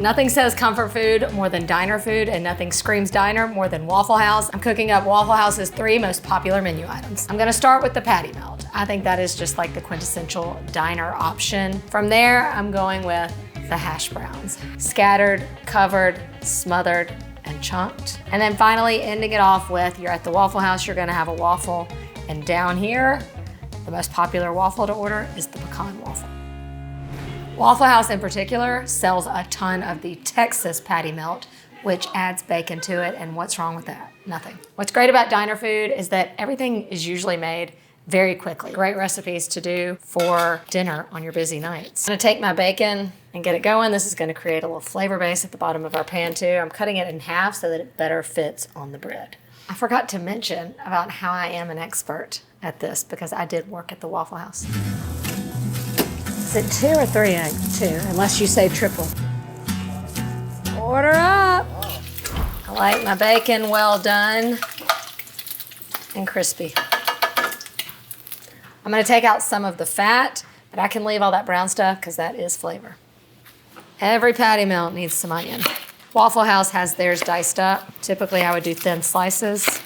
Nothing says comfort food more than diner food, and nothing screams diner more than Waffle House. I'm cooking up Waffle House's 3 most popular menu items. I'm gonna start with the patty melt. I think that is just like the quintessential diner option. From there, I'm going with the hash browns. Scattered, covered, smothered, and chunked. And then finally ending it off with, you're at the Waffle House, you're gonna have a waffle. And down here, the most popular waffle to order is the pecan waffle. Waffle House in particular sells a ton of the Texas patty melt, which adds bacon to it, and what's wrong with that? Nothing. What's great about diner food is that everything is usually made very quickly. Great recipes to do for dinner on your busy nights. I'm gonna take my bacon and get it going. This is gonna create a little flavor base at the bottom of our pan too. I'm cutting it in half so that it better fits on the bread. I forgot to mention about how I am an expert at this because I did work at the Waffle House. Is it 2 or 3 eggs? 2, unless you say triple. Order up. I like my bacon well done and crispy. I'm gonna take out some of the fat, but I can leave all that brown stuff because that is flavor. Every patty melt needs some onion. Waffle House has theirs diced up. Typically I would do thin slices.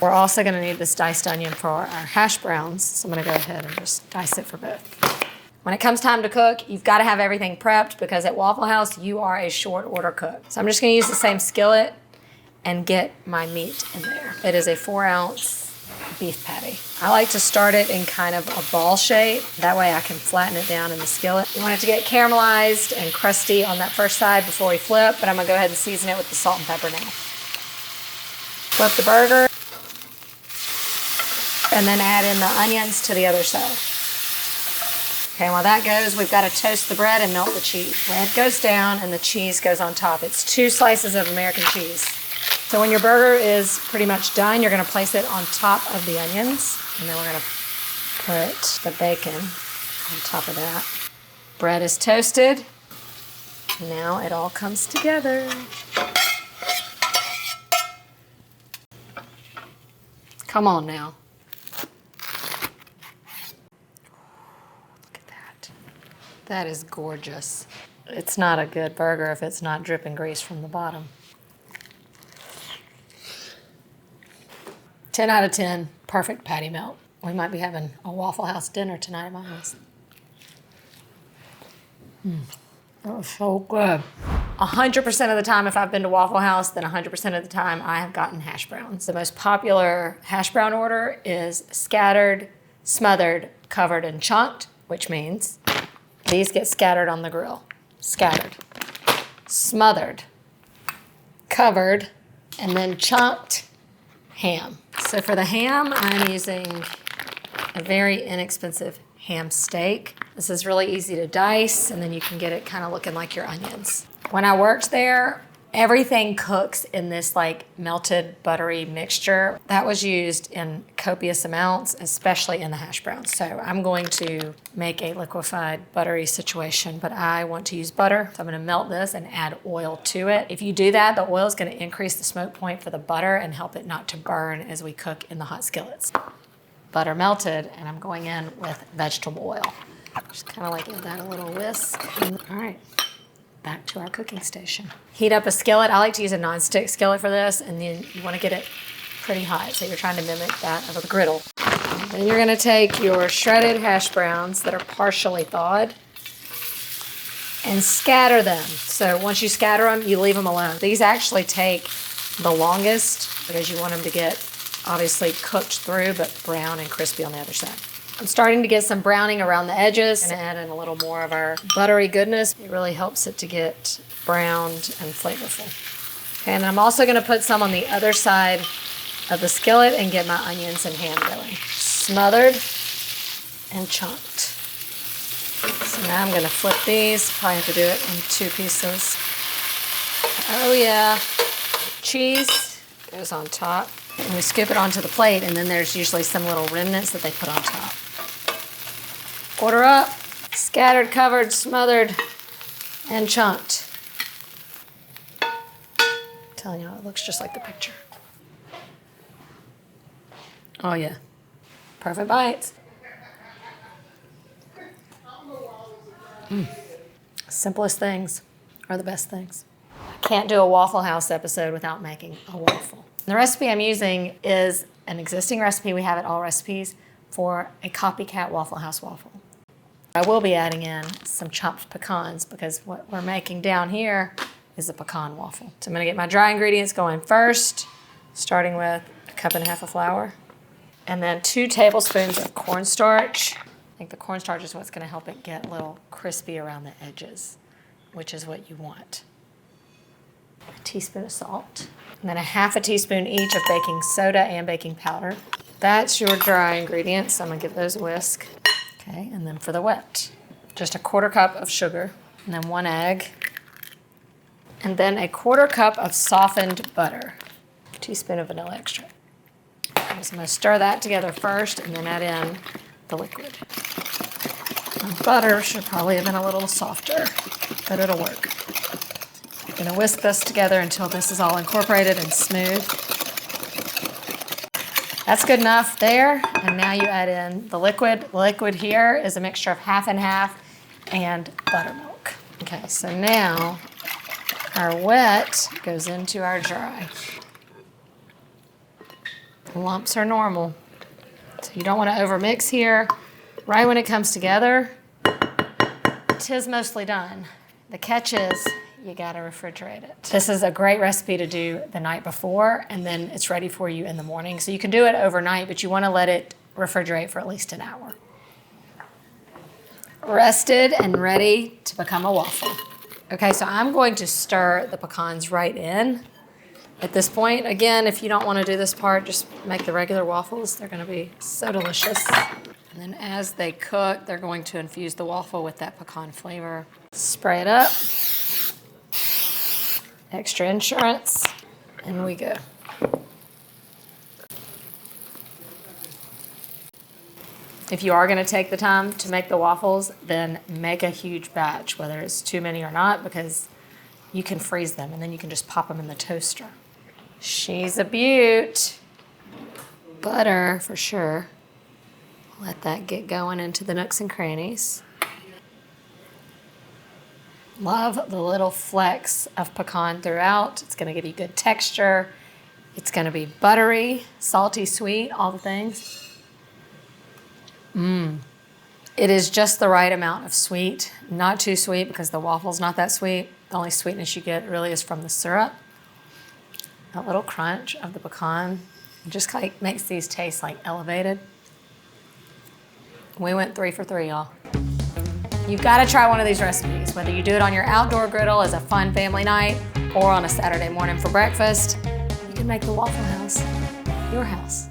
We're also gonna need this diced onion for our hash browns, so I'm gonna go ahead and just dice it for both. When it comes time to cook, you've got to have everything prepped because at Waffle House, you are a short order cook. So I'm just gonna use the same skillet and get my meat in there. It is a 4-ounce beef patty. I like to start it in kind of a ball shape. That way I can flatten it down in the skillet. You want it to get caramelized and crusty on that first side before we flip, but I'm gonna go ahead and season it with the salt and pepper now. Flip the burger, and then add in the onions to the other side. Okay, while that goes, we've got to toast the bread and melt the cheese. Bread goes down and the cheese goes on top. It's 2 slices of American cheese. So when your burger is pretty much done, you're gonna place it on top of the onions, and then we're gonna put the bacon on top of that. Bread is toasted. Now it all comes together. Come on now. That is gorgeous. It's not a good burger if it's not dripping grease from the bottom. 10 out of 10, perfect patty melt. We might be having a Waffle House dinner tonight at my house. That was so good. 100% of the time, if I've been to Waffle House, then 100% of the time I have gotten hash browns. The most popular hash brown order is scattered, smothered, covered, and chunked, which means these get scattered on the grill. Scattered, smothered, covered, and then chunked ham. So for the ham, I'm using a very inexpensive ham steak. This is really easy to dice, and then you can get it kind of looking like your onions. When I worked there, everything cooks in this like melted buttery mixture. That was used in copious amounts, especially in the hash browns. So I'm going to make a liquefied buttery situation, but I want to use butter. So I'm gonna melt this and add oil to it. If you do that, the oil is gonna increase the smoke point for the butter and help it not to burn as we cook in the hot skillets. Butter melted, and I'm going in with vegetable oil. Just kind of like give that a little whisk. All right. Back to our cooking station. Heat up a skillet. I like to use a non-stick skillet for this, and then you want to get it pretty hot, so you're trying to mimic that of a griddle. Then you're gonna take your shredded hash browns that are partially thawed and scatter them. So once you scatter them, you leave them alone. These actually take the longest because you want them to get obviously cooked through, but brown and crispy on the other side. I'm starting to get some browning around the edges and add in a little more of our buttery goodness. It really helps it to get browned and flavorful. Okay, and then I'm also gonna put some on the other side of the skillet and get my onions and ham going. Smothered and chunked. So now I'm gonna flip these. Probably have to do it in 2 pieces. Oh yeah. Cheese goes on top. And we scoop it onto the plate, and then there's usually some little remnants that they put on top. Order up, scattered, covered, smothered, and chunked. I'm telling you, it looks just like the picture. Oh yeah, perfect bites. Simplest things. are the best things. I can't do a Waffle House episode without making a waffle. The recipe I'm using is an existing recipe we have at Allrecipes for a copycat Waffle House waffle. I will be adding in some chopped pecans because what we're making down here is a pecan waffle. So I'm gonna get my dry ingredients going first, starting with 1.5 cups of flour, and then 2 tablespoons of cornstarch. I think the cornstarch is what's gonna help it get a little crispy around the edges, which is what you want. A teaspoon of salt, and then 1/2 teaspoon each of baking soda and baking powder. That's your dry ingredients. I'm gonna give those a whisk. Okay, and then for the wet, just 1/4 cup of sugar, and then 1 egg, and then 1/4 cup of softened butter, a teaspoon of vanilla extract. I'm just gonna stir that together first and then add in the liquid. The butter should probably have been a little softer, but it'll work. I'm gonna whisk this together until this is all incorporated and smooth. That's good enough there, and now you add in the liquid. The liquid here is a mixture of 1/2 and 1/2 and buttermilk. Okay, so now our wet goes into our dry. Lumps are normal, so you don't want to overmix here. Right when it comes together, 'tis mostly done. The catch is you gotta refrigerate it. This is a great recipe to do the night before, and then it's ready for you in the morning. So you can do it overnight, but you wanna let it refrigerate for at least an hour. Rested and ready to become a waffle. Okay, so I'm going to stir the pecans right in. At this point, again, if you don't wanna do this part, just make the regular waffles. They're gonna be so delicious. And then as they cook, they're going to infuse the waffle with that pecan flavor. Spray it up. Extra insurance, and we go. If you are gonna take the time to make the waffles, then make a huge batch, whether it's too many or not, because you can freeze them and then you can just pop them in the toaster. She's a beaut. Butter for sure. Let that get going into the nooks and crannies. Love the little flecks of pecan throughout. It's gonna give you good texture. It's gonna be buttery, salty, sweet, all the things. It is just the right amount of sweet, not too sweet because the waffle's not that sweet. The only sweetness you get really is from the syrup. That little crunch of the pecan just like makes these taste like elevated. We went 3 for 3, y'all. You've got to try one of these recipes, whether you do it on your outdoor griddle as a fun family night or on a Saturday morning for breakfast. You can make the Waffle House your house.